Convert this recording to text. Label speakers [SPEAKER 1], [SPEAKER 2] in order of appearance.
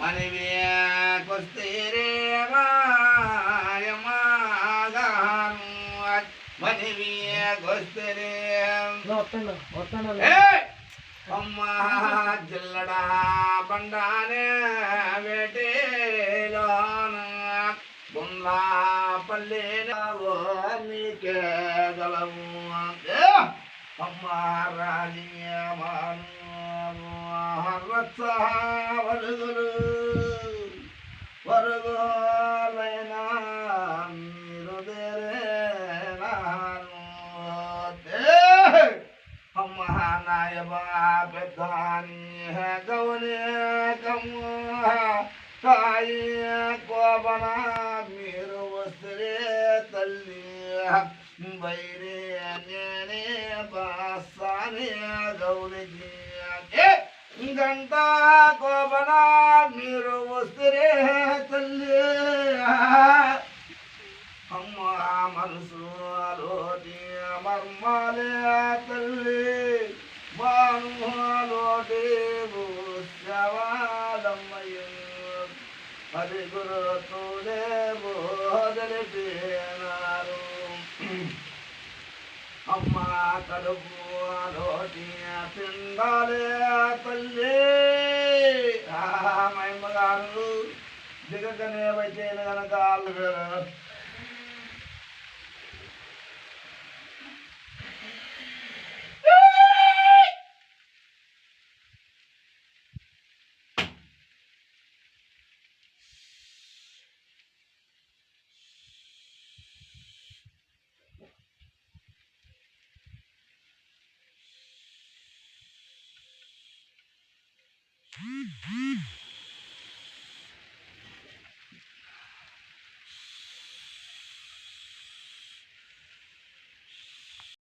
[SPEAKER 1] మనవికొస్తే మాయమాగాను మనవికొస్తే అమ్మ జిల్లడా బండానే వేటేలోన బుండ్లా పల్లెనవో మీకే గలవు అమ్మ రాజీయమాను వరుగులు వరుగులైనా మీరు అమ్మ నాయబా పెద్దాని గౌని కమ్మ కాయి కోబన మీరు వస్తే తల్లి బైరే నేనే బాసాని గౌనికి గంట కోబన మీరు వస్తే తల్లి అమ్మ మనసులోటి మర్మాలే తల్లి బానులోటి శవాలమ్మయ్య అది గురుతులే బోధలిపినారు అమ్మ కడుపులోటి పిండాలే తల్లి మమ్మగారు దిగకనే వచ్చేను కనుక